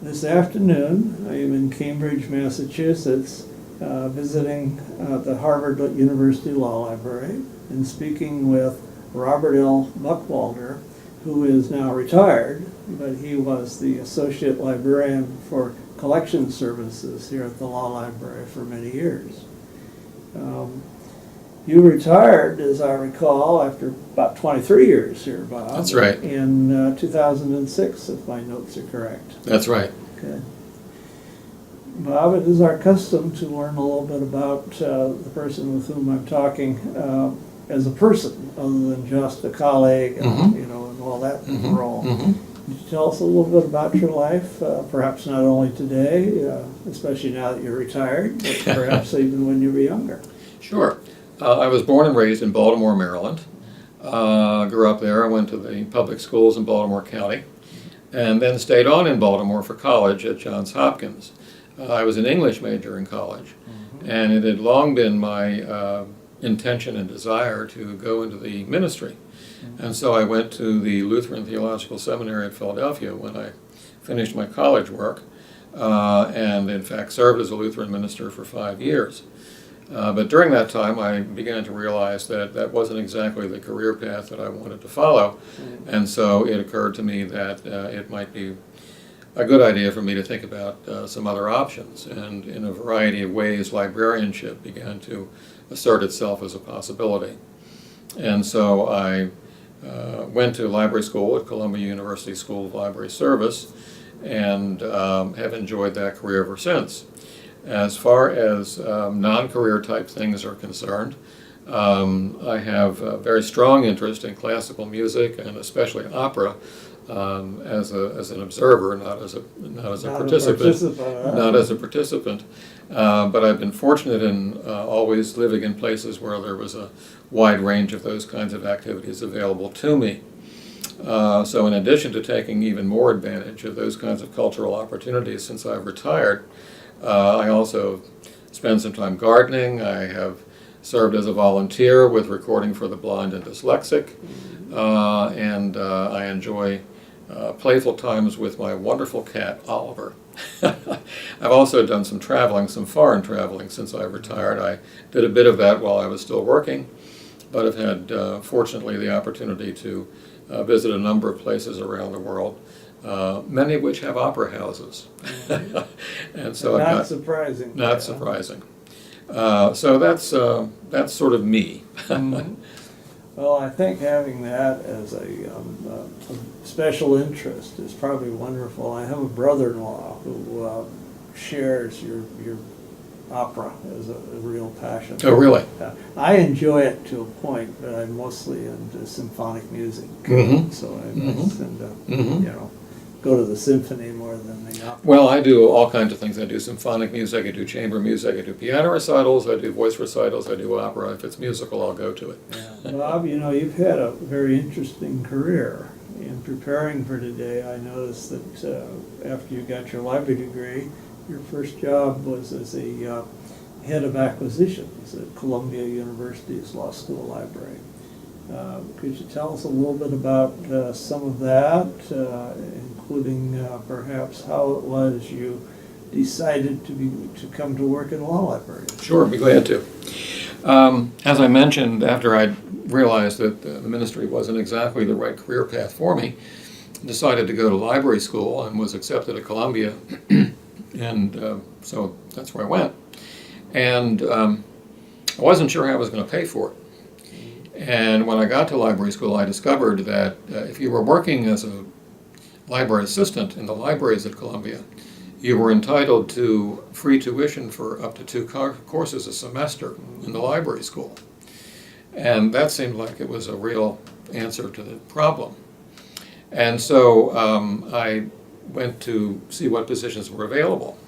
This afternoon, I am in Cambridge, Massachusetts, visiting the Harvard University Law Library and speaking with Robert L. Buckwalter, who is now retired, but he was the associate librarian for collection services here at the Law Library for many years. You retired, as I recall, after about 23 years here, Bob. That's right. In 2006, if my notes are correct. That's right. Okay. Bob, it is our custom to learn a little bit about the person with whom I'm talking as a person, other than just a colleague, and, you know, and all that role. Could you tell us a little bit about your life, perhaps not only today, especially now that you're retired, but perhaps even when you were younger? Sure. I was born and raised in Baltimore, Maryland. Grew up there. I went to the public schools in Baltimore County, and then stayed on in Baltimore for college at Johns Hopkins. I was an English major in college, and it had long been my intention and desire to go into the ministry. And so I went to the Lutheran Theological Seminary at Philadelphia when I finished my college work, and in fact served as a Lutheran minister for 5 years. But during that time, I began to realize that that wasn't exactly the career path that I wanted to follow, and so it occurred to me that it might be a good idea for me to think about some other options, and in a variety of ways, librarianship began to assert itself as a possibility. And so I went to library school at Columbia University School of Library Service, and have enjoyed that career ever since. As far as non-career type things are concerned, I have a very strong interest in classical music and especially opera as an observer, not as a participant. But I've been fortunate in always living in places where there was a wide range of those kinds of activities available to me. So in addition to taking even more advantage of those kinds of cultural opportunities since I've retired, I also spend some time gardening. I have served as a volunteer with Recording for the Blind and Dyslexic, and I enjoy playful times with my wonderful cat, Oliver. I've also done some traveling, some foreign traveling since I retired. I did a bit of that while I was still working, but have had, fortunately, the opportunity to visit a number of places around the world. Many of which have opera houses, and so not surprising. Not surprising. So that's sort of me. Well, I think having that as a special interest is probably wonderful. I have a brother-in-law who shares your opera as a real passion. Oh, really? I enjoy it to a point, but I'm mostly into symphonic music, so I tend to, you know, go to the symphony more than the opera. Well, I do all kinds of things. I do symphonic music, I do chamber music, I do piano recitals, I do voice recitals, I do opera. If it's musical, I'll go to it. Yeah. Bob, you know, you've had a very interesting career. In preparing for today, I noticed that after you got your library degree, your first job was as a head of acquisitions at Columbia University's Law School Library. Could you tell us a little bit about some of that, including perhaps how it was you decided to come to work in a law library? Sure, I'd be glad to. As I mentioned, after I realized that the ministry wasn't exactly the right career path for me, decided to go to library school and was accepted at Columbia, and so that's where I went. And I wasn't sure how I was going to pay for it. And when I got to library school, I discovered that if you were working as a library assistant in the libraries at Columbia, you were entitled to free tuition for up to 2 courses a semester in the library school. And that seemed like it was a real answer to the problem. And so I went to see what positions were available.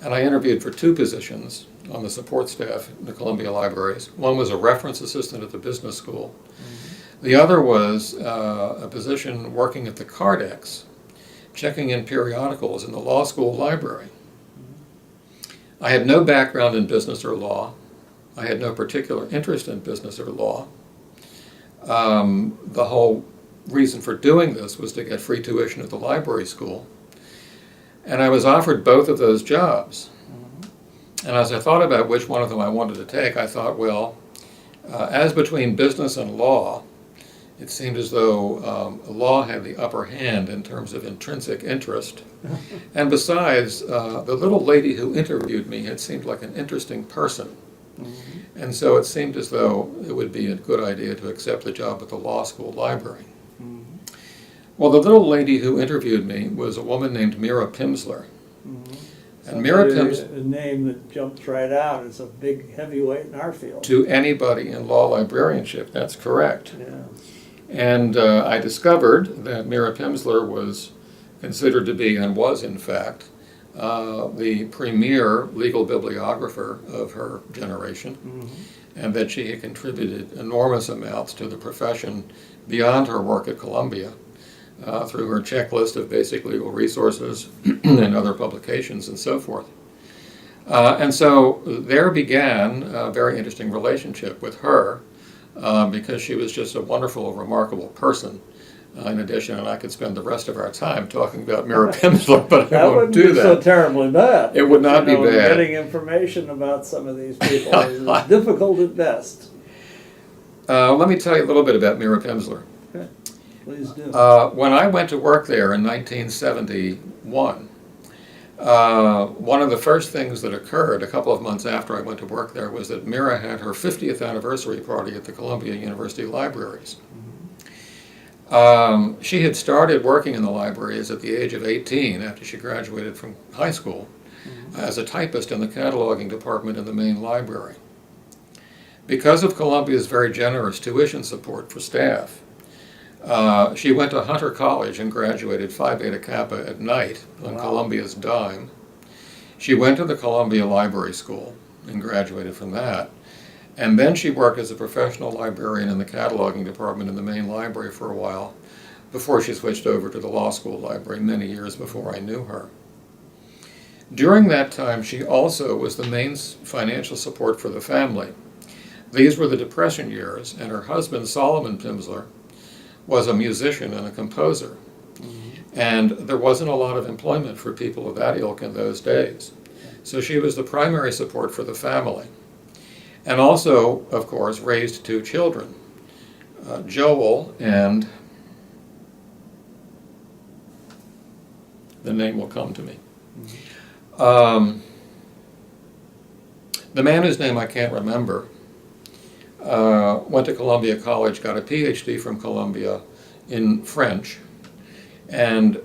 And I interviewed for 2 positions on the support staff in the Columbia Libraries. One was a reference assistant at the business school. The other was a position working at the Cardex, checking in periodicals in the law school library. I had no background in business or law. I had no particular interest in business or law. The whole reason for doing this was to get free tuition at the library school. And I was offered both of those jobs. And as I thought about which one of them I wanted to take, I thought, well, as between business and law, it seemed as though law had the upper hand in terms of intrinsic interest. And besides, the little lady who interviewed me had seemed like an interesting person. And so it seemed as though it would be a good idea to accept the job at the law school library. Well, the little lady who interviewed me was a woman named Mira Pimsleur. And Mira Pimsleur, a name that jumps right out as a big heavyweight in our field. To anybody in law librarianship, that's correct. Yeah. And I discovered that Mira Pimsleur was considered to be, and was in fact, the premier legal bibliographer of her generation, and that she had contributed enormous amounts to the profession beyond her work at Columbia through her checklist of basic legal resources and other publications and so forth. And so there began a very interesting relationship with her because she was just a wonderful, remarkable person. In addition, and I could spend the rest of our time talking about Mira Pimsleur, but I won't do that. That wouldn't be so terribly bad. It would not be bad. Getting information about some of these people is difficult at best. Let me tell you a little bit about Mira Pimsleur. Okay. Please do. When I went to work there in 1971, one of the first things that occurred a couple of months after I went to work there was that Mira had her 50th anniversary party at the Columbia University Libraries. She had started working in the libraries at the age of 18 after she graduated from high school as a typist in the cataloging department in the main library. Because of Columbia's very generous tuition support for staff, she went to Hunter College and graduated Phi Beta Kappa at night on Columbia's dime. She went to the Columbia Library School and graduated from that. And then she worked as a professional librarian in the cataloging department in the main library for a while before she switched over to the law school library many years before I knew her. During that time, she also was the main financial support for the family. These were the Depression years, and her husband, Solomon Pimsleur, was a musician and a composer. And there wasn't a lot of employment for people of that ilk in those days. So she was the primary support for the family. And also, of course, raised two children, Joel and, the name will come to me. The man whose name I can't remember went to Columbia College, got a PhD from Columbia in French, and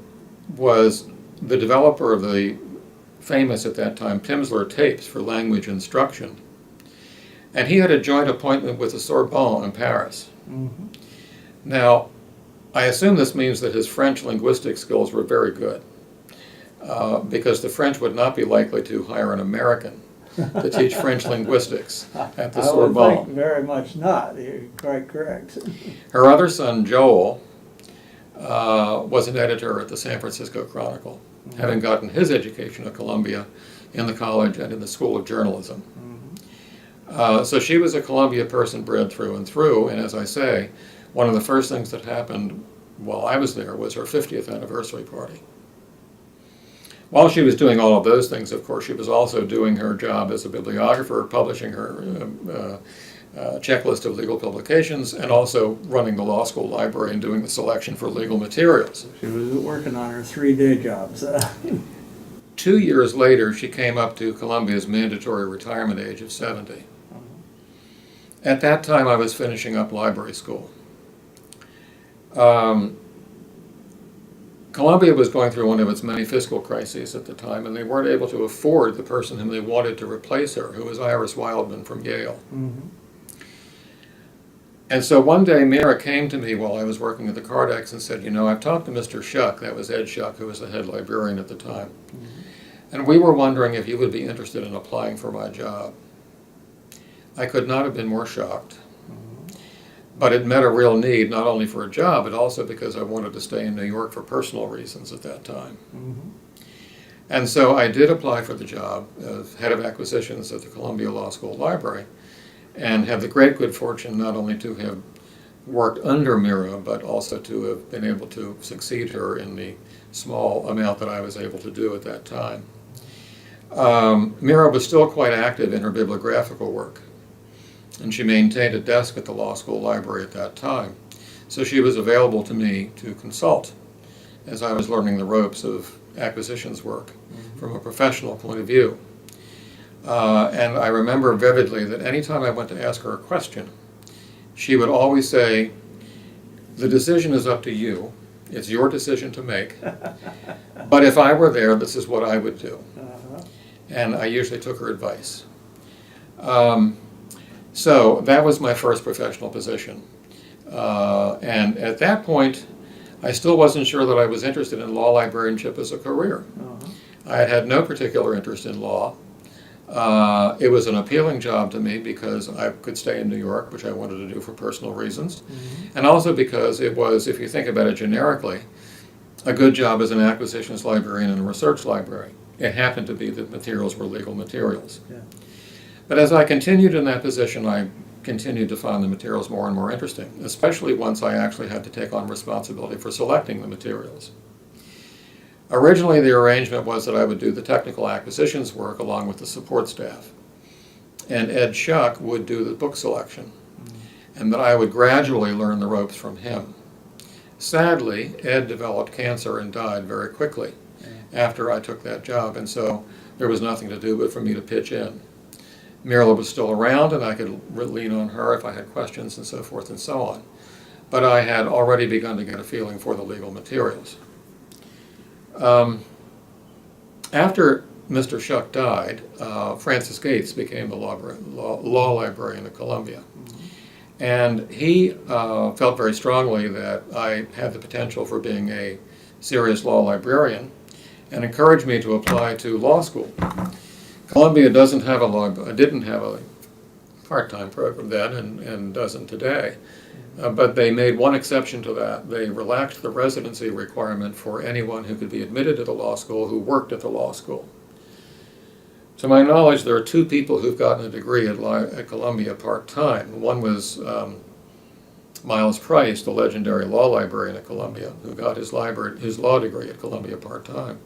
was the developer of the famous at that time Pimsleur tapes for language instruction. And he had a joint appointment with the Sorbonne in Paris. Now, I assume this means that his French linguistic skills were very good, because the French would not be likely to hire an American to teach French linguistics at the Sorbonne. I would think very much not. You're quite correct. Her other son, Joel, was an editor at the San Francisco Chronicle, having gotten his education at Columbia in the college and in the School of Journalism. So she was a Columbia person bred through and through, and as I say, one of the first things that happened while I was there was her 50th anniversary party. While she was doing all of those things, of course, she was also doing her job as a bibliographer, publishing her checklist of legal publications, and also running the law school library and doing the selection for legal materials. She was working on her 3-day jobs. 2 years later, she came up to Columbia's mandatory retirement age of 70. At that time, I was finishing up library school. Columbia was going through one of its many fiscal crises at the time, and they weren't able to afford the person whom they wanted to replace her, who was Iris Wildman from Yale. And so one day, Mira came to me while I was working at the Cardex and said, you know, I've talked to Mr. Shuck, that was Ed Shuck, who was the head librarian at the time, and we were wondering if you would be interested in applying for my job. I could not have been more shocked. But it met a real need, not only for a job, but also because I wanted to stay in New York for personal reasons at that time. And so I did apply for the job of head of acquisitions at the Columbia Law School Library, and had the great good fortune not only to have worked under Mira, but also to have been able to succeed her in the small amount that I was able to do at that time. Mira was still quite active in her bibliographical work, and she maintained a desk at the law school library at that time. So she was available to me to consult as I was learning the ropes of acquisitions work from a professional point of view. And I remember vividly that anytime I went to ask her a question, she would always say, "The decision is up to you. It's your decision to make. But if I were there, this is what I would do." And I usually took her advice. So that was my first professional position. And at that point, I still wasn't sure that I was interested in law librarianship as a career. I had had no particular interest in law. It was an appealing job to me because I could stay in New York, which I wanted to do for personal reasons, and also because it was, if you think about it generically, a good job as an acquisitions librarian and a research library. It happened to be that materials were legal materials. Yeah. But as I continued in that position, I continued to find the materials more and more interesting, especially once I actually had to take on responsibility for selecting the materials. Originally, the arrangement was that I would do the technical acquisitions work along with the support staff, and Ed Schuck would do the book selection, and that I would gradually learn the ropes from him. Sadly, Ed developed cancer and died very quickly after I took that job, and so there was nothing to do but for me to pitch in. Mirla was still around, and I could lean on her if I had questions and so forth and so on. But I had already begun to get a feeling for the legal materials. After Mr. Schuck died, Francis Gates became the law librarian at Columbia. And he felt very strongly that I had the potential for being a serious law librarian and encouraged me to apply to law school. Columbia didn't have a part-time program then and doesn't today. But they made one exception to that. They relaxed the residency requirement for anyone who could be admitted to the law school who worked at the law school. To my knowledge, there are two people who've gotten a degree at Columbia part-time. One was Miles Price, the legendary law librarian at Columbia, who got his law degree at Columbia part-time.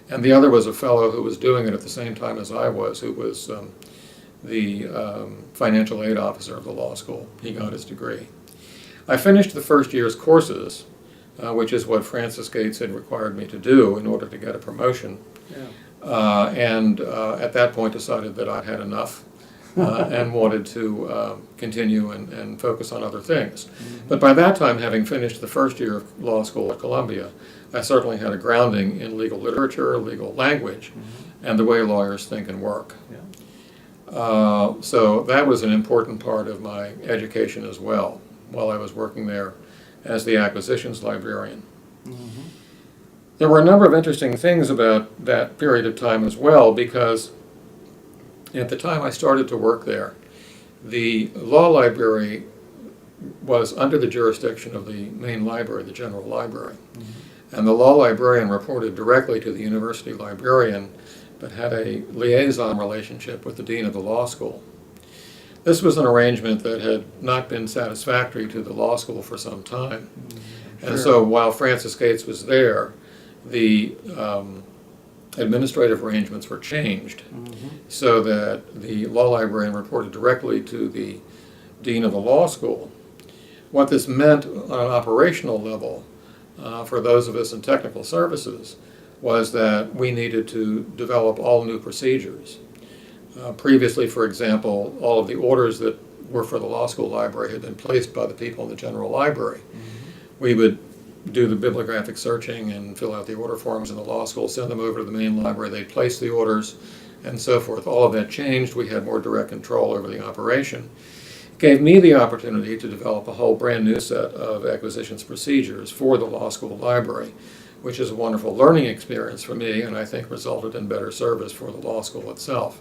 And the other was a fellow who was doing it at the same time as I was, who was the financial aid officer of the law school. He got his degree. I finished the first year's courses, which is what Francis Gates had required me to do in order to get a promotion. Yeah. And at that point decided that I'd had enough and wanted to continue and focus on other things. But by that time, having finished the first year of law school at Columbia, I certainly had a grounding in legal literature, legal language, and the way lawyers think and work. Yeah. So that was an important part of my education as well, while I was working there as the acquisitions librarian. There were a number of interesting things about that period of time as well, because at the time I started to work there, the law library was under the jurisdiction of the main library, the general library. And the law librarian reported directly to the university librarian, but had a liaison relationship with the dean of the law school. This was an arrangement that had not been satisfactory to the law school for some time. And so while Francis Gates was there, the administrative arrangements were changed so that the law librarian reported directly to the dean of the law school. What this meant on an operational level for those of us in technical services was that we needed to develop all new procedures. Previously, for example, all of the orders that were for the law school library had been placed by the people in the general library. We would do the bibliographic searching and fill out the order forms in the law school, send them over to the main library, they'd place the orders, and so forth. All of that changed. We had more direct control over the operation. It gave me the opportunity to develop a whole brand new set of acquisitions procedures for the law school library, which is a wonderful learning experience for me, and I think resulted in better service for the law school itself.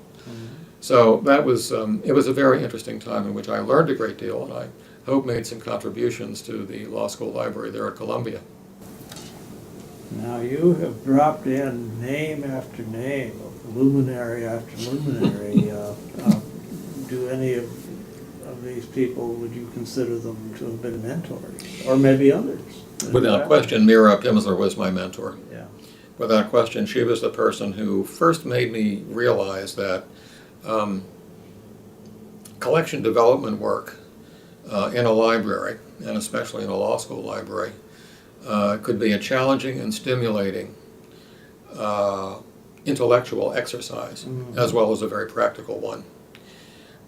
So that was, it was a very interesting time in which I learned a great deal, and I hope made some contributions to the law school library there at Columbia. Now you have dropped in name after name, luminary after luminary. Do any of these people would you consider them to have been mentors, or maybe others? Without question, Mira Pimsler was my mentor. Yeah. Without question, she was the person who first made me realize that collection development work in a library, and especially in a law school library, could be a challenging and stimulating intellectual exercise, as well as a very practical one.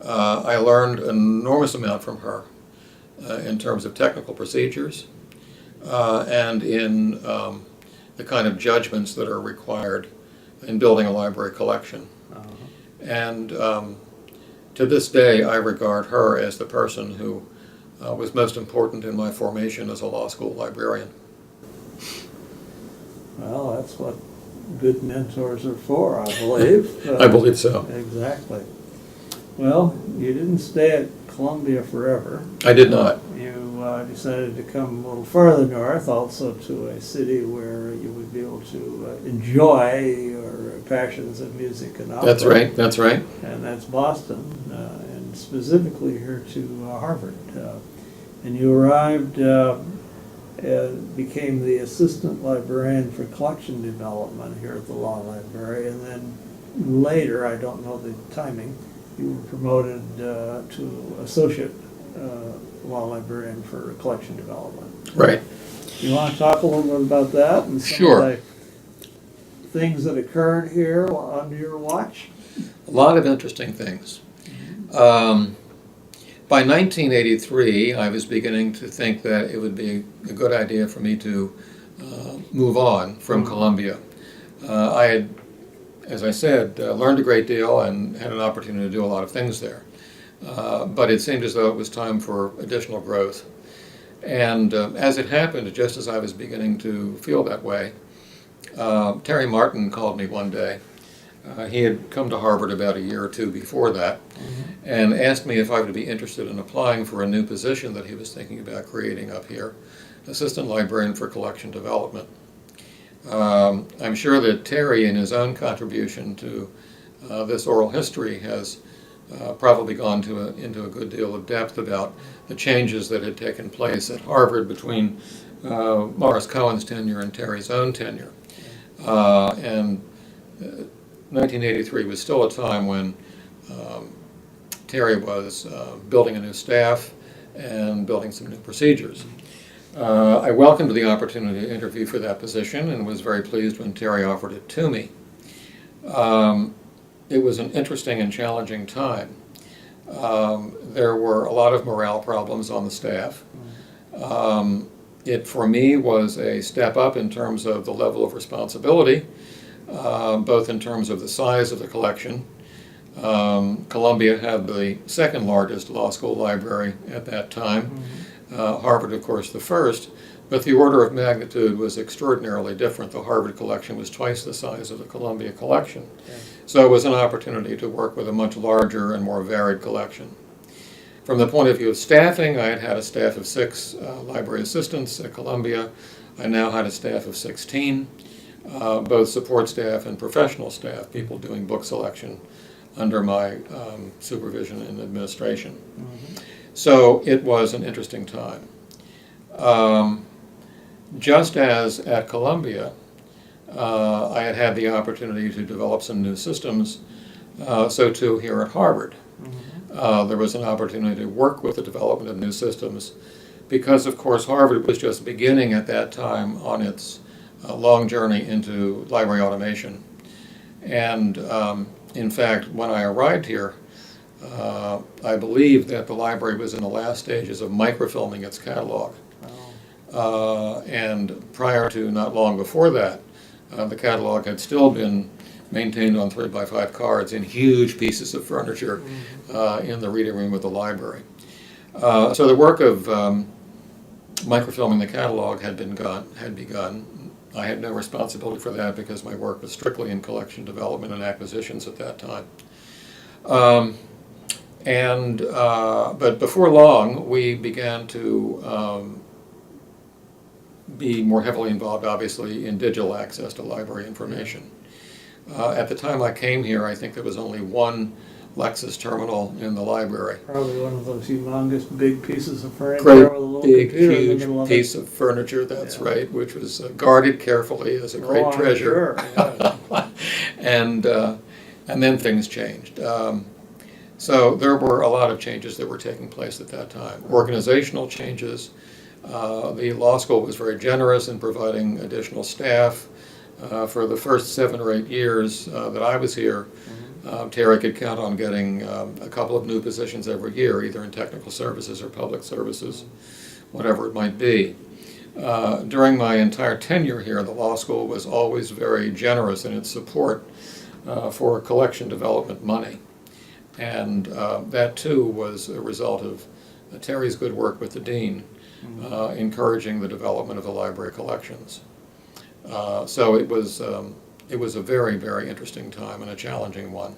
I learned an enormous amount from her in terms of technical procedures and in the kind of judgments that are required in building a library collection. And to this day, I regard her as the person who was most important in my formation as a law school librarian. Well, that's what good mentors are for, I believe. I believe so. Exactly. Well, you didn't stay at Columbia forever. I did not. You decided to come a little further north, also to a city where you would be able to enjoy your passions of music and opera. That's right, that's right. And that's Boston, and specifically here to Harvard. And you arrived, became the assistant librarian for collection development here at the Law Library, and then later, I don't know the timing, you were promoted to associate law librarian for collection development. Right. You want to talk a little bit about that and some Sure. of the things that occurred here under your watch? A lot of interesting things. By 1983, I was beginning to think that it would be a good idea for me to move on from Columbia. I had, as I said, learned a great deal and had an opportunity to do a lot of things there. But it seemed as though it was time for additional growth. And as it happened, just as I was beginning to feel that way, Terry Martin called me one day. He had come to Harvard about a year or two before that, and asked me if I would be interested in applying for a new position that he was thinking about creating up here, assistant librarian for collection development. I'm sure that Terry, in his own contribution to this oral history, has probably gone into a good deal of depth about the changes that had taken place at Harvard between Morris Cohen's tenure and Terry's own tenure. And 1983 was still a time when Terry was building a new staff and building some new procedures. I welcomed the opportunity to interview for that position and was very pleased when Terry offered it to me. It was an interesting and challenging time. There were a lot of morale problems on the staff. It, for me, was a step up in terms of the level of responsibility, both in terms of the size of the collection. Columbia had the second largest law school library at that time. Harvard, of course, the first, but the order of magnitude was extraordinarily different. The Harvard collection was twice the size of the Columbia collection. Yeah. So it was an opportunity to work with a much larger and more varied collection. From the point of view of staffing, I had had a staff of 6 library assistants at Columbia. I now had a staff of 16, both support staff and professional staff, people doing book selection under my supervision and administration. So it was an interesting time. Just as at Columbia, I had had the opportunity to develop some new systems, so too here at Harvard. There was an opportunity to work with the development of new systems because, of course, Harvard was just beginning at that time on its long journey into library automation. And in fact, when I arrived here, I believe that the library was in the last stages of microfilming its catalog. And prior to not long before that, the catalog had still been maintained on 3x5 cards in huge pieces of furniture in the reading room of the library. So the work of microfilming the catalog had begun. I had no responsibility for that because my work was strictly in collection development and acquisitions at that time. But before long, we began to be more heavily involved, obviously, in digital access to library information. At the time I came here, I think there was only one Lexus terminal in the library. Probably one of those humongous big pieces of furniture Great, with a little big, computer in the middle huge of piece it. of furniture, that's Yeah. right, which was guarded carefully as a great I'm treasure. sure, yeah. And then things changed. So there were a lot of changes that were taking place at that time. Organizational changes. The law school was very generous in providing additional staff. For the first 7 or 8 years that I was here, Terry could count on getting a couple of new positions every year, either in technical services or public services, whatever it might be. During my entire tenure here, the law school was always very generous in its support for collection development money. And that too was a result of Terry's good work with the dean, encouraging the development of the library collections. So it was a very, very interesting time and a challenging one.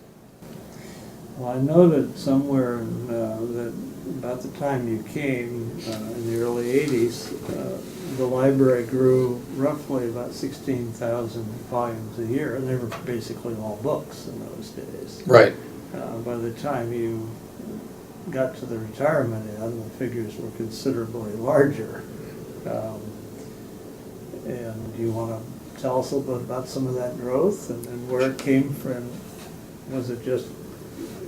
Well, I know that somewhere in, that about the time you came, in the early 80s, the library grew roughly about 16,000 volumes a year, and they were basically all books in those days. Right. By the time you got to the retirement end, the figures were considerably larger. And you want to tell us a little bit about some of that growth and where it came from? Was it just,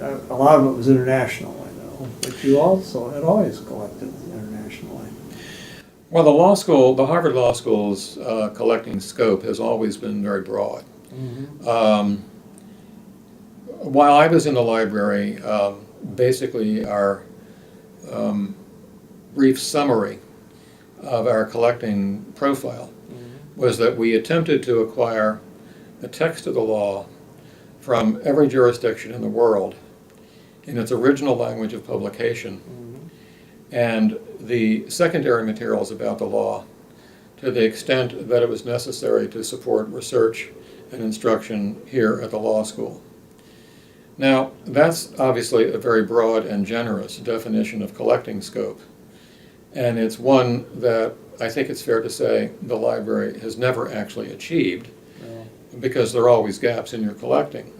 a lot of it was international, I know, but you also had always collected internationally. Well, the law school, the Harvard Law School's collecting scope has always been very broad. While I was in the library, basically our brief summary of our collecting profile was that we attempted to acquire the text of the law from every jurisdiction in the world in its original language of publication, and the secondary materials about the law to the extent that it was necessary to support research and instruction here at the law school. Now, that's obviously a very broad and generous definition of collecting scope, and it's one that I think it's fair to say the library has never actually achieved, because there are always gaps in your collecting.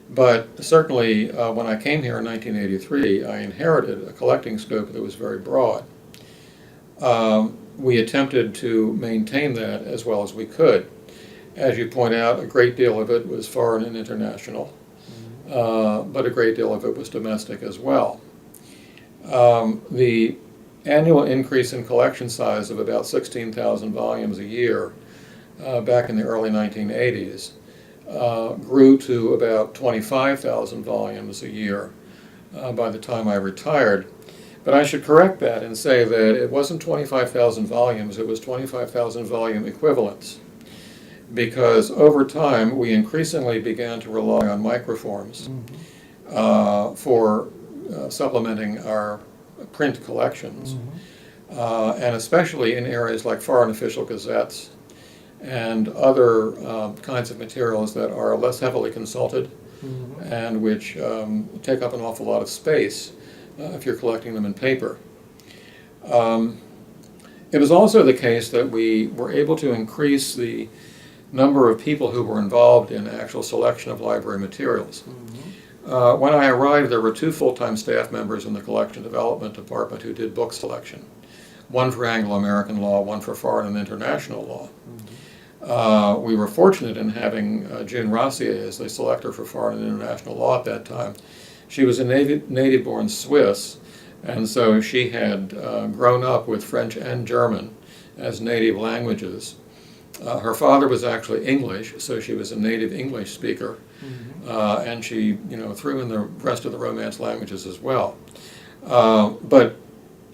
But certainly when I came here in 1983, I inherited a collecting scope that was very broad. We attempted to maintain that as well as we could. As you point out, a great deal of it was foreign and international, but a great deal of it was domestic as well. The annual increase in collection size of about 16,000 volumes a year back in the early 1980s grew to about 25,000 volumes a year by the time I retired. But I should correct that and say that it wasn't 25,000 volumes, it was 25,000 volume equivalents, because over time we increasingly began to rely on microforms for supplementing our print collections, and especially in areas like foreign official gazettes and other kinds of materials that are less heavily consulted and which take up an awful lot of space if you're collecting them in paper. It was also the case that we were able to increase the number of people who were involved in actual selection of library materials. When I arrived, there were 2 full-time staff members in the collection development department who did book selection, one for Anglo-American law, one for foreign and international law. We were fortunate in having June Rossier as the selector for foreign and international law at that time. She was a native-born Swiss, and so she had grown up with French and German as native languages. Her father was actually English, so she was a native English speaker, and she, threw in the rest of the Romance languages as well. But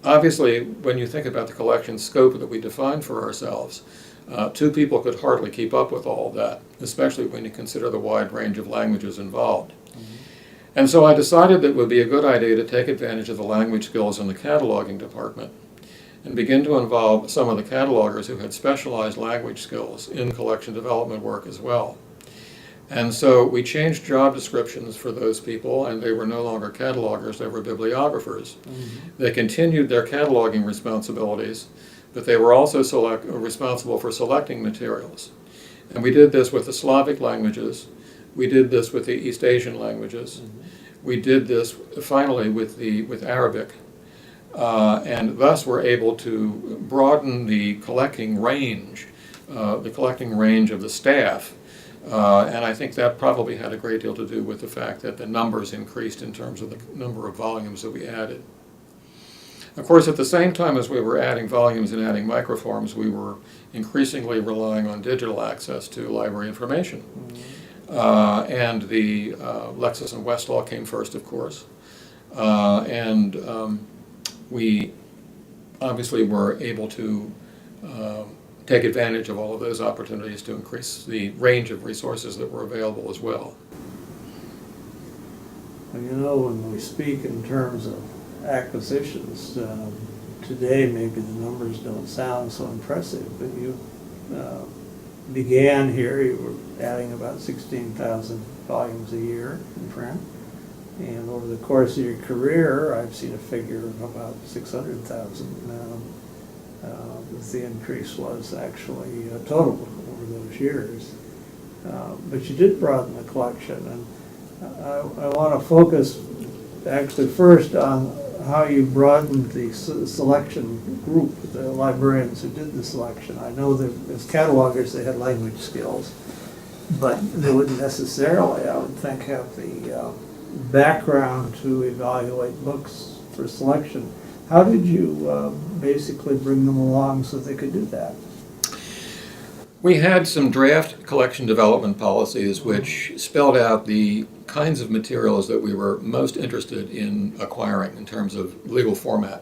obviously, when you think about the collection scope that we defined for ourselves, 2 people could hardly keep up with all of that, especially when you consider the wide range of languages involved. And so I decided that it would be a good idea to take advantage of the language skills in the cataloging department and begin to involve some of the catalogers who had specialized language skills in collection development work as well. And so we changed job descriptions for those people, and they were no longer catalogers, they were bibliographers. They continued their cataloging responsibilities, but they were also responsible for selecting materials. And we did this with the Slavic languages, we did this with the East Asian languages, we did this finally with Arabic, and thus were able to broaden the collecting range of the staff. And I think that probably had a great deal to do with the fact that the numbers increased in terms of the number of volumes that we added. Of course, at the same time as we were adding volumes and adding microforms, we were increasingly relying on digital access to library information. And the Lexis and Westlaw came first, of course. We obviously were able to take advantage of all of those opportunities to increase the range of resources that were available as well. Well, you know, when we speak in terms of acquisitions, today maybe the numbers don't sound so impressive, but you began here, you were adding about 16,000 volumes a year in print. And over the course of your career, I've seen a figure of about 600,000. The increase was actually total over those years. But you did broaden the collection, and I want to focus actually first on how you broadened the selection group, the librarians who did the selection. I know that as catalogers they had language skills, but they wouldn't necessarily, I would think, have the background to evaluate books for selection. How did you basically bring them along so they could do that? We had some draft collection development policies which spelled out the kinds of materials that we were most interested in acquiring in terms of legal format.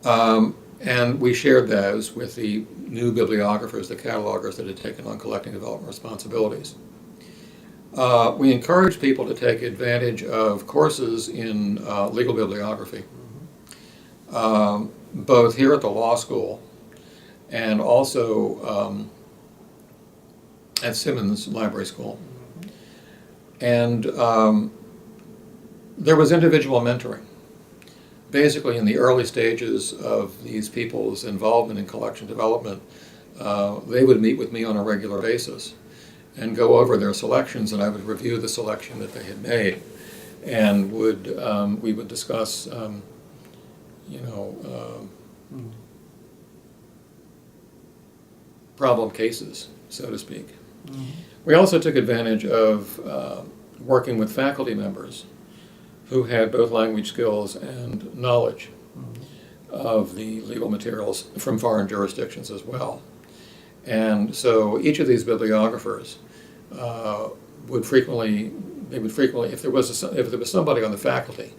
And we shared those with the new bibliographers, the catalogers that had taken on collecting development responsibilities. We encouraged people to take advantage of courses in legal bibliography, both here at the law school and also at Simmons Library School. And there was individual mentoring. Basically, in the early stages of these people's involvement in collection development, they would meet with me on a regular basis and go over their selections, and I would review the selection that they had made, and we would discuss, problem cases, so to speak. Mm-hmm. We also took advantage of working with faculty members who had both language skills and knowledge of the legal materials from foreign jurisdictions as well. And so each of these bibliographers would frequently, if there was somebody on the faculty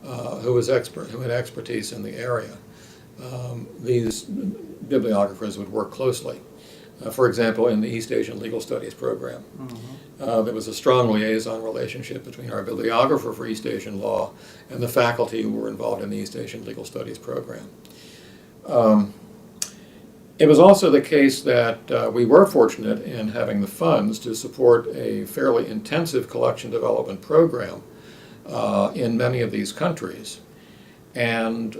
who had expertise in the area, these bibliographers would work closely. For example, in the East Asian Legal Studies program, there was a strong liaison relationship between our bibliographer for East Asian law and the faculty who were involved in the East Asian Legal Studies program. It was also the case that we were fortunate in having the funds to support a fairly intensive collection development program in many of these countries. And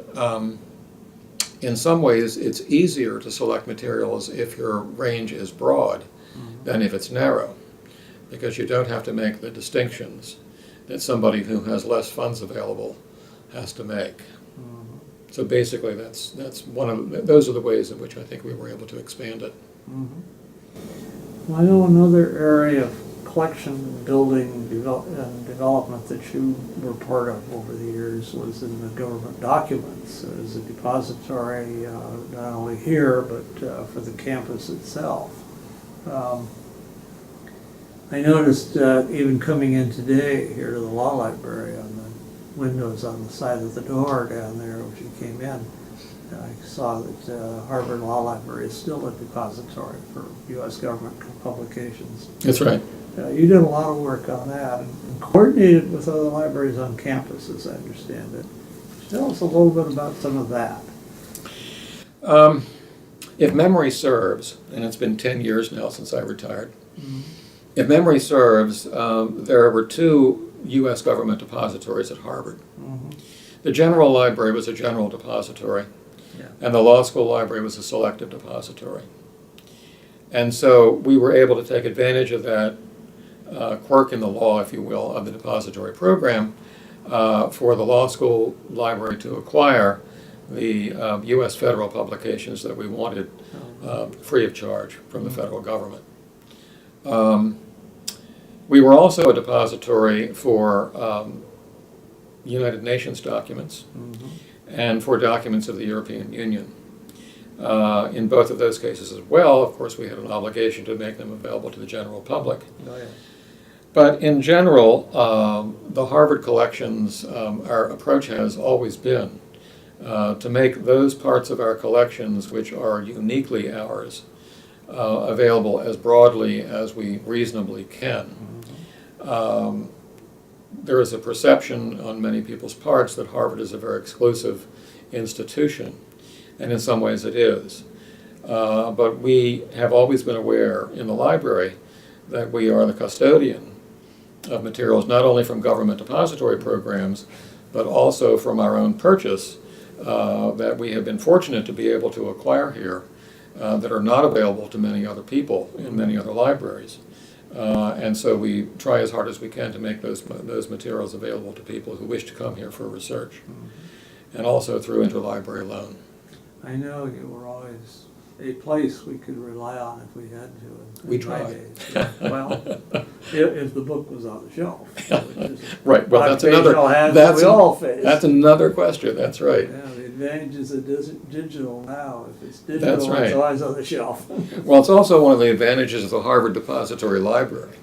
in some ways, it's easier to select materials if your range is broad than if it's narrow, because you don't have to make the distinctions that somebody who has less funds available has to make. So basically, those are the ways in which I think we were able to expand it. Well, I know another area of collection building and development that you were part of over the years was in the government documents as a depository, not only here but for the campus itself. I noticed even coming in today here to the law library, on the windows on the side of the door down there as you came in, I saw that Harvard Law Library is still a depository for U.S. government publications. That's right. You did a lot of work on that and coordinated with other libraries on campus, as I understand it. Tell us a little bit about some of that. If memory serves, and it's been 10 years now since I retired, if memory serves, there were 2 U.S. government depositories at Harvard. The General Library was a general depository, and the Law School Library was a selective depository. And so we were able to take advantage of that quirk in the law, if you will, of the depository program for the law school library to acquire the U.S. federal publications that we wanted free of charge from the federal government. We were also a depository for United Nations documents and for documents of the European Union. In both of those cases as well, of course, we had an obligation to make them available to the general public. Oh, yeah. But in general, the Harvard collections, our approach has always been to make those parts of our collections which are uniquely ours available as broadly as we reasonably can. There is a perception on many people's parts that Harvard is a very exclusive institution, and in some ways it is. But we have always been aware in the library that we are the custodian of materials not only from government depository programs, but also from our own purchase that we have been fortunate to be able to acquire here that are not available to many other people in many other libraries. And so we try as hard as we can to make those materials available to people who wish to come here for research, and also through interlibrary loan. I know you were always a place we could rely on if we had to. We tried. Yeah. Well, if the book was on the shelf. Right. Well, that's another question. That's right. Yeah, the advantages of digital now. If it's digital, That's right. It's always on the shelf. Well, it's also one of the advantages of the Harvard Depository Library,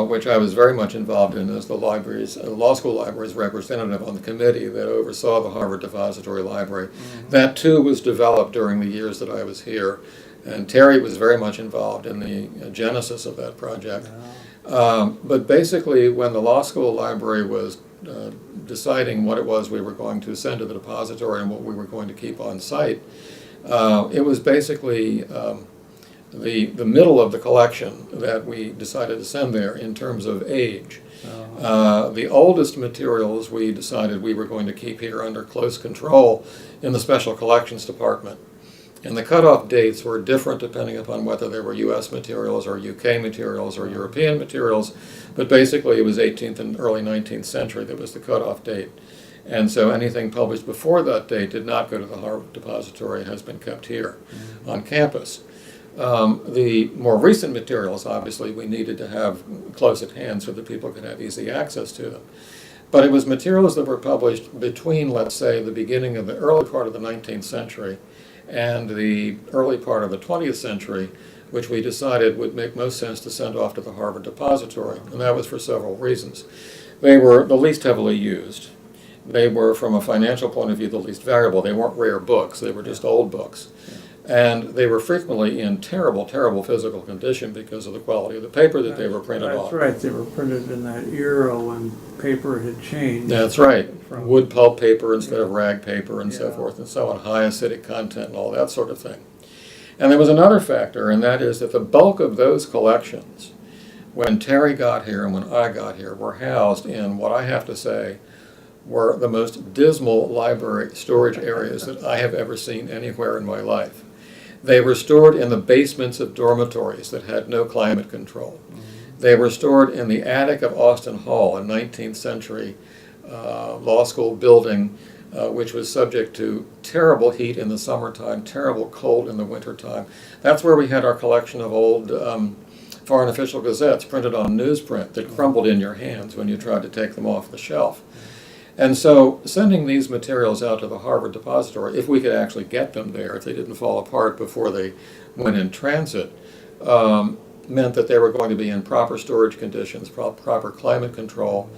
which I was very much involved in as the law school library's representative on the committee that oversaw the Harvard Depository Library. That too was developed during the years that I was here, and Terry was very much involved in the genesis of that project. But basically, when the law school library was deciding what it was we were going to send to the depository and what we were going to keep on site, it was basically the middle of the collection that we decided to send there in terms of age. The oldest materials we decided we were going to keep here under close control in the Special Collections Department. And the cutoff dates were different depending upon whether they were U.S. materials or UK materials or European materials, but basically it was 18th and early 19th century that was the cutoff date. And so anything published before that date did not go to the Harvard Depository, has been kept here on campus. The more recent materials, obviously, we needed to have close at hand so that people could have easy access to them. But it was materials that were published between, let's say, the beginning of the early part of the 19th century and the early part of the 20th century, which we decided would make most sense to send off to the Harvard Depository, and that was for several reasons. They were the least heavily used. They were, from a financial point of view, the least valuable. They weren't rare books, they were just old books. And they were frequently in terrible, terrible physical condition because of the quality of the paper that they were printed on. That's right, they were printed in that era when paper had changed. That's right, wood pulp paper instead of rag paper and so forth and so on, high acidic content and all that sort of thing. And there was another factor, and that is that the bulk of those collections, when Terry got here and when I got here, were housed in what I have to say were the most dismal library storage areas that I have ever seen anywhere in my life. They were stored in the basements of dormitories that had no climate control. They were stored in the attic of Austin Hall, a 19th century law school building which was subject to terrible heat in the summertime, terrible cold in the wintertime. That's where we had our collection of old Foreign Official Gazettes printed on newsprint that crumbled in your hands when you tried to take them off the shelf. And so sending these materials out to the Harvard Depository, if we could actually get them there, if they didn't fall apart before they went in transit, meant that they were going to be in proper storage conditions, proper climate control,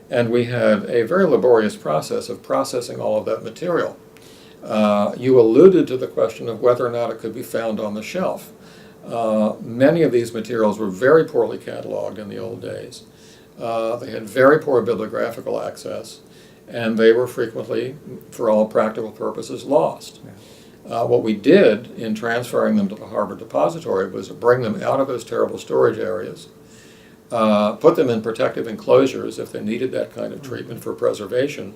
and we had a very laborious process of processing all of that material. You alluded to the question of whether or not it could be found on the shelf. Many of these materials were very poorly cataloged in the old days. They had very poor bibliographical access, and they were frequently, for all practical purposes, lost. What we did in transferring them to the Harvard Depository was bring them out of those terrible storage areas, put them in protective enclosures if they needed that kind of treatment for preservation,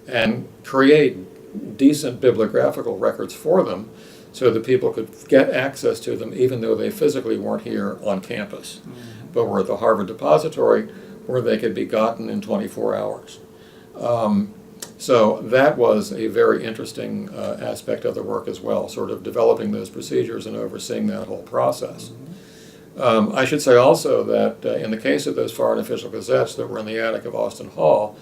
and create decent bibliographical records for them so that people could get access to them even though they physically weren't here on campus. but were at the Harvard Depository, where they could be gotten in 24 hours. So that was a very interesting aspect of the work as well, sort of developing those procedures and overseeing that whole process. I should say also that in the case of those foreign official gazettes that were in the attic of Austin Hall,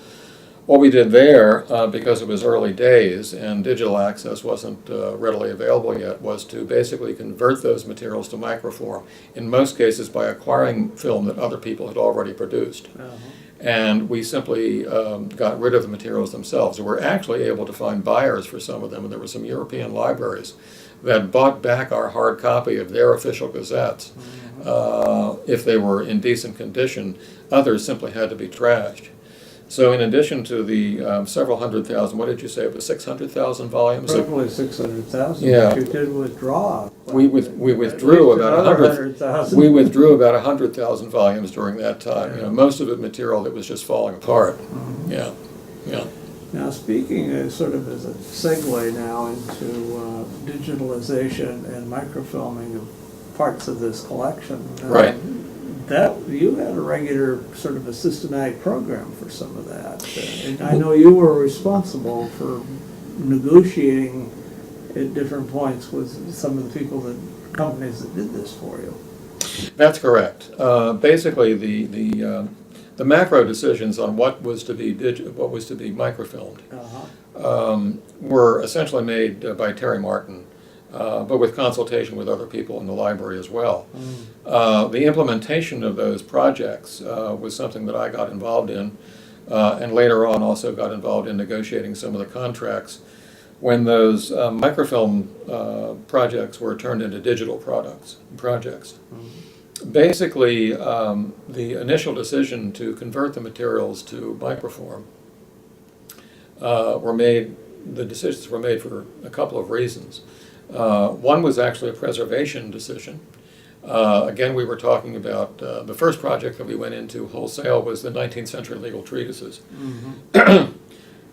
what we did there, because it was early days and digital access wasn't readily available yet, was to basically convert those materials to microform, in most cases by acquiring film that other people had already produced. And we simply got rid of the materials themselves. We were actually able to find buyers for some of them, and there were some European libraries that bought back our hard copy of their official gazettes if they were in decent condition. Others simply had to be trashed. So in addition to the several hundred thousand, what did you say, it was 600,000 volumes? Probably 600,000, Yeah. but you did withdraw. We withdrew about 100,000. We withdrew about 100,000 volumes during that time. You know, most of it material that was just falling apart. Yeah, yeah. Now, speaking sort of as a segue now into digitalization and microfilming of parts of this collection. Right. That you had a regular sort of a systematic program for some of that. And I know you were responsible for negotiating at different points with some of the people companies that did this for you. That's correct. Basically, the macro decisions on what was to be microfilmed were essentially made by Terry Martin, but with consultation with other people in the library as well. The implementation of those projects was something that I got involved in, and later on also got involved in negotiating some of the contracts when those microfilm projects were turned into digital projects. Basically, the initial decision to convert the materials to microform the decisions were made for a couple of reasons. One was actually a preservation decision. Again, we were talking about the first project that we went into wholesale was the 19th century legal treatises.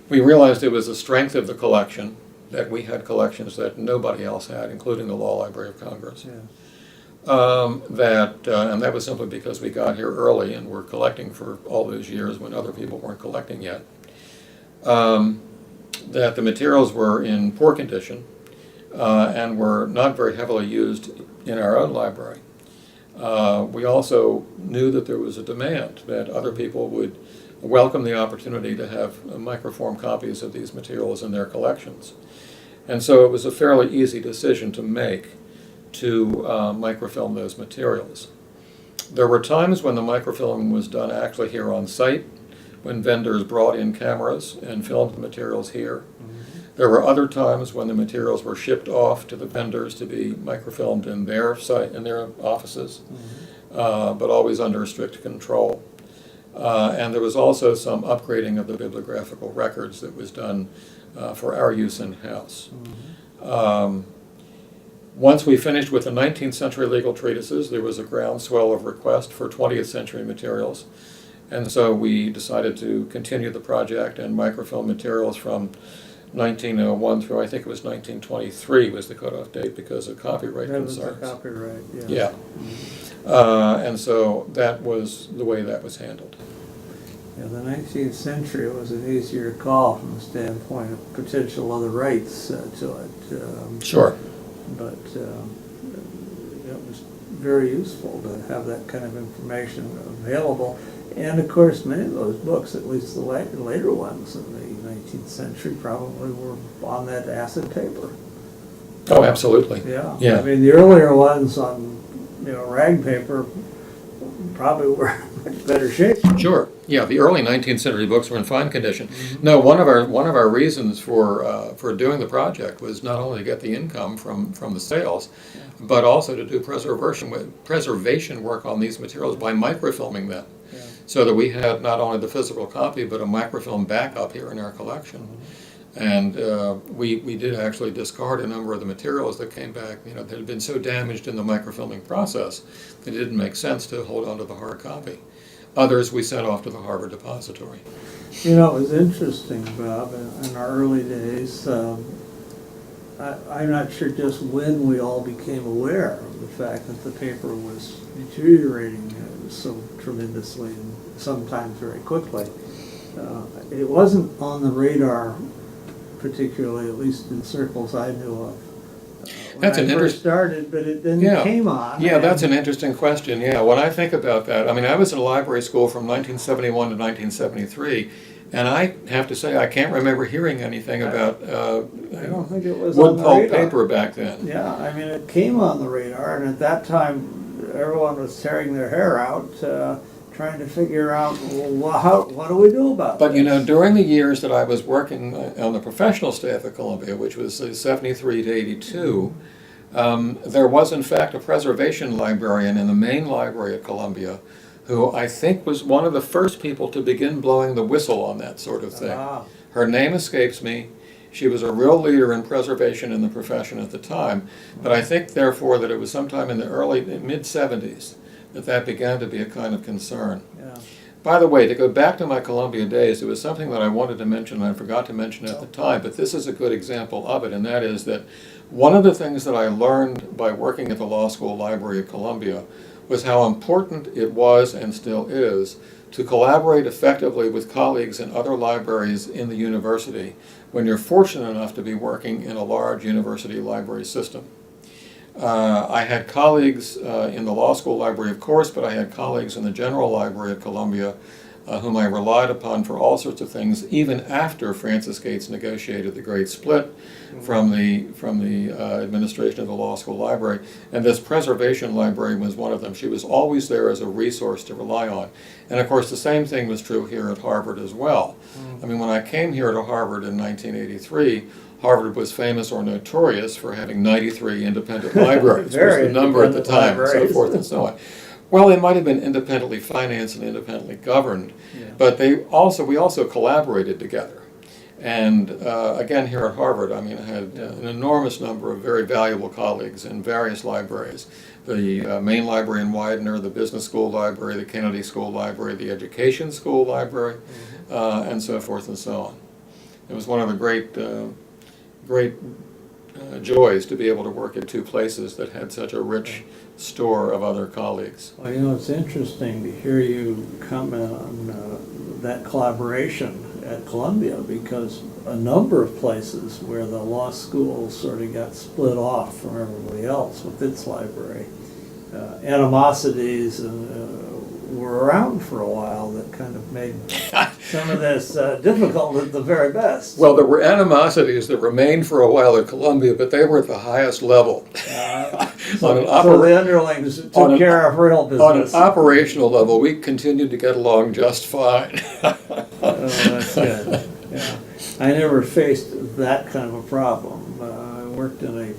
We realized it was the strength of the collection that we had collections that nobody else had, including the Law Library of Congress. And that was simply because we got here early and were collecting for all those years when other people weren't collecting yet. That the materials were in poor condition and were not very heavily used in our own library. We also knew that there was a demand that other people would welcome the opportunity to have microform copies of these materials in their collections. And so it was a fairly easy decision to make to microfilm those materials. There were times when the microfilming was done actually here on site, when vendors brought in cameras and filmed the materials here. There were other times when the materials were shipped off to the vendors to be microfilmed in their site, in their offices, but always under strict control. And there was also some upgrading of the bibliographical records that was done for our use in-house. Once we finished with the 19th century legal treatises, there was a groundswell of request for 20th century materials. And so we decided to continue the project and microfilm materials from 1901 through, I think it was 1923 was the cutoff date because of copyright concerns. That was the copyright, yeah. And so that was the way that was handled. Yeah, the 19th century was an easier call from the standpoint of potential other rights to it. Sure. But it was very useful to have that kind of information available. And of course, many of those books, at least the later ones in the 19th century, probably were on that acid paper. Oh, absolutely. Yeah. Yeah. I mean, the earlier ones on, rag paper probably were in much better shape. Sure. Yeah, the early 19th century books were in fine condition. No, one of our reasons for doing the project was not only to get the income from the sales, but also to do preservation work on these materials by microfilming them, so that we had not only the physical copy but a microfilm backup here in our collection. And we did actually discard a number of the materials that came back, that had been so damaged in the microfilming process that it didn't make sense to hold on to the hard copy. Others we sent off to the Harvard Depository. It was interesting, Bob, in our early days, I'm not sure just when we all became aware of the fact that the paper was deteriorating so tremendously and sometimes very quickly. It wasn't on the radar, particularly, at least in circles I knew of, when That's I an first started, but it then came on. Yeah, that's an interesting question. Yeah, when I think about that, I mean, I was in a library school from 1971 to 1973, and I have to say I can't remember hearing anything about I don't think it was wood on the pulp radar. paper back then. Yeah, I mean, it came on the radar, and at that time, everyone was tearing their hair out, trying to figure out, well, what do we do about But this? you know, during the years that I was working on the professional staff at Columbia, which was 73 to 82, there was in fact a preservation librarian in the main library at Columbia who I think was one of the first people to begin blowing the whistle on that sort of thing. Her name escapes me. She was a real leader in preservation in the profession at the time, but I think therefore that it was sometime in the mid-70s that began to be a kind of concern. Yeah. By the way, to go back to my Columbia days, it was something that I wanted to mention and I forgot to mention at the time, but this is a good example of it, and that is that one of the things that I learned by working at the Law School Library at Columbia was how important it was and still is to collaborate effectively with colleagues in other libraries in the university when you're fortunate enough to be working in a large university library system. I had colleagues in the law school library, of course, but I had colleagues in the general library at Columbia whom I relied upon for all sorts of things, even after Francis Gates negotiated the Great Split from the administration of the law school library. And this preservation librarian was one of them. She was always there as a resource to rely on. And of course, the same thing was true here at Harvard as well. I mean, when I came here to Harvard in 1983, Harvard was famous or notorious for having 93 independent libraries, which was the number at the time, and so forth and so on. Well, they might have been independently financed and independently governed, but we also collaborated together. And again, here at Harvard, I mean, I had an enormous number of very valuable colleagues in various libraries. The main library in Widener, the business school library, the Kennedy School Library, the education school library, and so forth and so on. It was one of the great joys to be able to work at two places that had such a rich store of other colleagues. Well, you know, it's interesting to hear you comment on that collaboration at Columbia, because a number of places where the law school sort of got split off from everybody else with its library, animosities were around for a while that kind of made some of this difficult at the very best. Well, there were animosities that remained for a while at Columbia, but they were at the highest level. So the underlings took care of real business. On an operational level, we continued to get along just fine. Oh, that's good. Yeah. I never faced that kind of a problem. I worked in a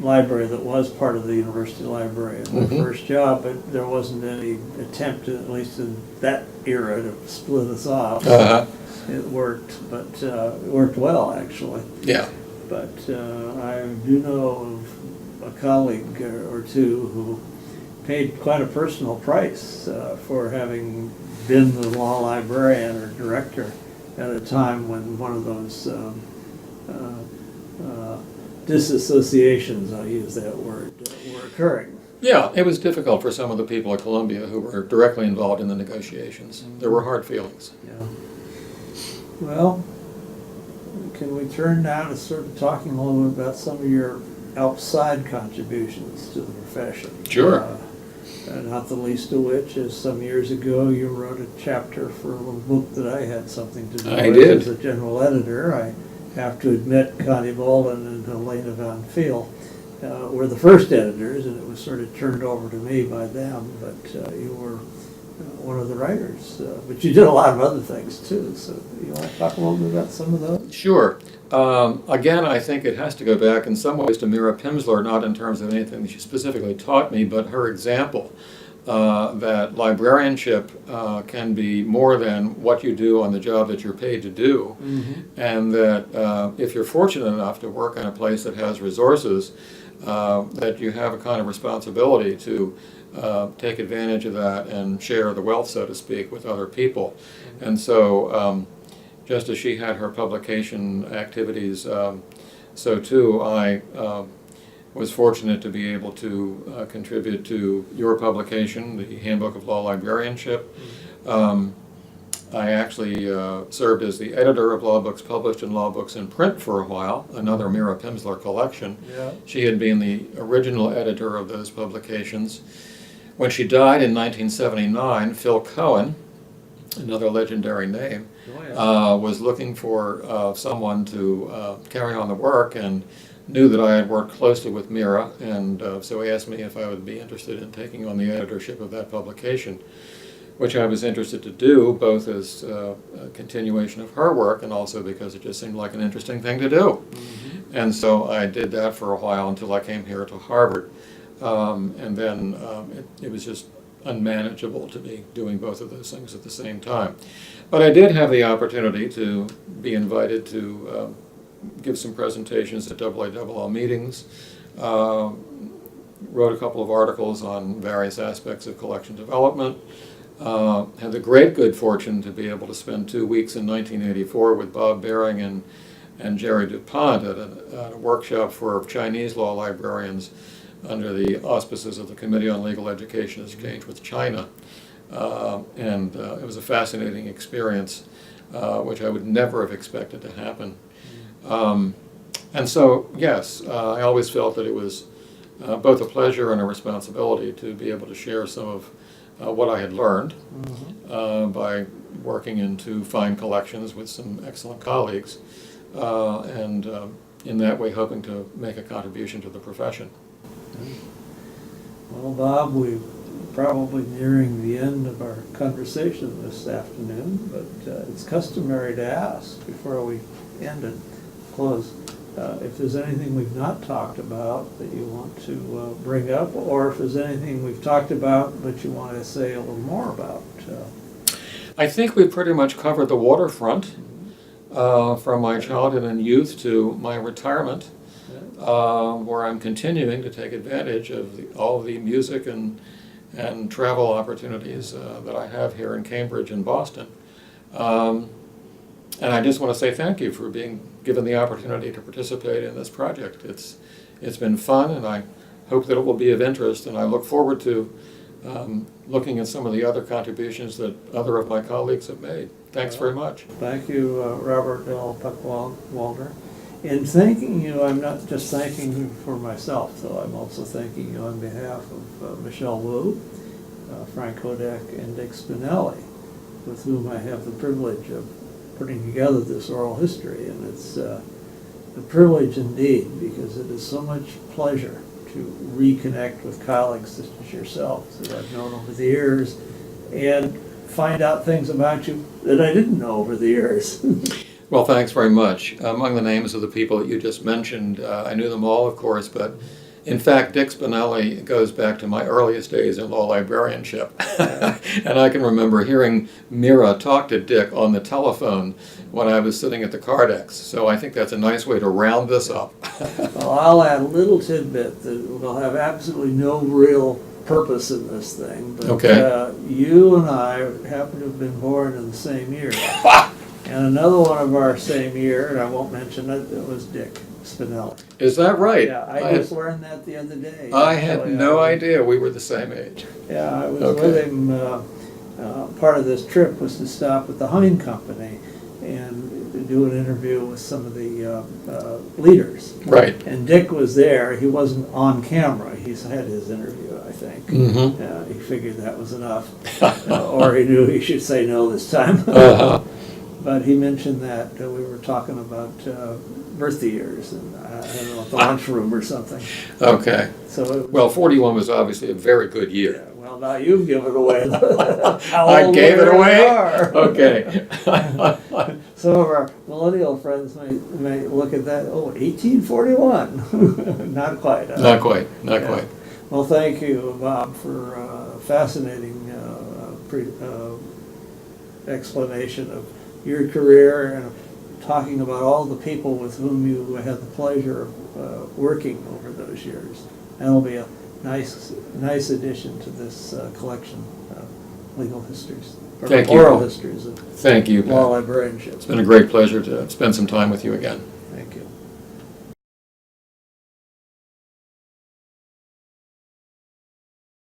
library that was part of the university library in my first job, but there wasn't any attempt, at least in that era, to split us off. It worked, but it worked well, actually. Yeah. But I do know of a colleague or two who paid quite a personal price for having been the law librarian or director at a time when one of those disassociations, I'll use that word, were occurring. Yeah, it was difficult for some of the people at Columbia who were directly involved in the negotiations. There were hard feelings. Yeah. Well, can we turn now to sort of talking a little bit about some of your outside contributions to the profession? Sure. Not the least of which is some years ago you wrote a chapter for a little book that I had something to do with as a general editor. I have to admit Connie Bolden and Helena Van Feel were the first editors, and it was sort of turned over to me by them, but you were one of the writers. But you did a lot of other things too, so you want to talk a little bit about some of those? Sure. Again, I think it has to go back in some ways to Mira Pimsleur, not in terms of anything that she specifically taught me, but her example that librarianship can be more than what you do on the job that you're paid to do, and that if you're fortunate enough to work in a place that has resources, that you have a kind of responsibility to take advantage of that and share the wealth, so to speak, with other people. And so just as she had her publication activities so too I was fortunate to be able to contribute to your publication, the Handbook of Law Librarianship. I actually served as the editor of law books published in Law Books in Print for a while, another Mira Pimsleur collection. Yeah. She had been the original editor of those publications. When she died in 1979, Phil Cohen, another legendary name, was looking for someone to carry on the work, and knew that I had worked closely with Mira, and so he asked me if I would be interested in taking on the editorship of that publication, which I was interested to do, both as a continuation of her work and also because it just seemed like an interesting thing to do. Mm-hmm. And so I did that for a while until I came here to Harvard. And then it was just unmanageable to be doing both of those things at the same time. But I did have the opportunity to be invited to give some presentations at AALL meetings, wrote a couple of articles on various aspects of collection development, had the great good fortune to be able to spend 2 weeks in 1984 with Bob Baring and Jerry DuPont at a workshop for Chinese law librarians under the auspices of the Committee on Legal Education Exchange with China. And it was a fascinating experience, which I would never have expected to happen. And so, yes, I always felt that it was both a pleasure and a responsibility to be able to share some of what I had learned by working in 2 fine collections with some excellent colleagues, and in that way hoping to make a contribution to the profession. Well, Bob, we're probably nearing the end of our conversation this afternoon, but it's customary to ask before we end and close, if there's anything we've not talked about that you want to bring up, or if there's anything we've talked about but you want to say a little more about. I think we pretty much covered the waterfront, from my childhood and youth to my retirement, where I'm continuing to take advantage of all the music and travel opportunities that I have here in Cambridge and Boston. And I just want to say thank you for being given the opportunity to participate in this project. It's been fun, and I hope that it will be of interest, and I look forward to looking at some of the other contributions that other of my colleagues have made. Thanks very much. Thank you, Robert L. Buckwalter. In thanking you, I'm not just thanking you for myself, though. I'm also thanking you on behalf of Michelle Wu, Frank Kodak, and Dick Spinelli, with whom I have the privilege of putting together this oral history. And it's a privilege indeed, because it is so much pleasure to reconnect with colleagues such as yourself that I've known over the years and find out things about you that I didn't know over the years. Well, thanks very much. Among the names of the people that you just mentioned, I knew them all, of course, but in fact, Dick Spinelli goes back to my earliest days in law librarianship. And I can remember hearing Mira talk to Dick on the telephone when I was sitting at the Cardex. So I think that's a nice way to round this up. Well, I'll add a little tidbit that will have absolutely no real purpose in this thing. But Okay. You and I happen to have been born in the same year. And another one of our same year, and I won't mention it, it was Dick Spinelli. Is that right? Yeah, I just learned that the other day. I had no idea we were the same age. Yeah, I was Okay. with him. Part of this trip was to stop at the Hein Company and do an interview with some of the leaders. Right. And Dick was there. He wasn't on camera. He's had his interview, I think. Mm-hmm. He figured that was enough. Or he knew he should say no this time. Uh-huh. But he mentioned that we were talking about birthday years, and I don't know, at the lunchroom or something. Okay. So Well, 41 was obviously a very good year. yeah, well, now you've given away how I old gave we it away? really are. Okay. Some of our millennial friends may look at that, oh, 1841. Not quite. Huh? Not quite, not Yeah. quite. Well, thank you, Bob, for a fascinating explanation of your career and talking about all the people with whom you had the pleasure of working over those years. That'll be a nice addition to this collection of legal histories, or Thank you, oral Paul. histories of Thank you, law Pat. librarianship. It's been a great pleasure to spend some time with you again. Thank you.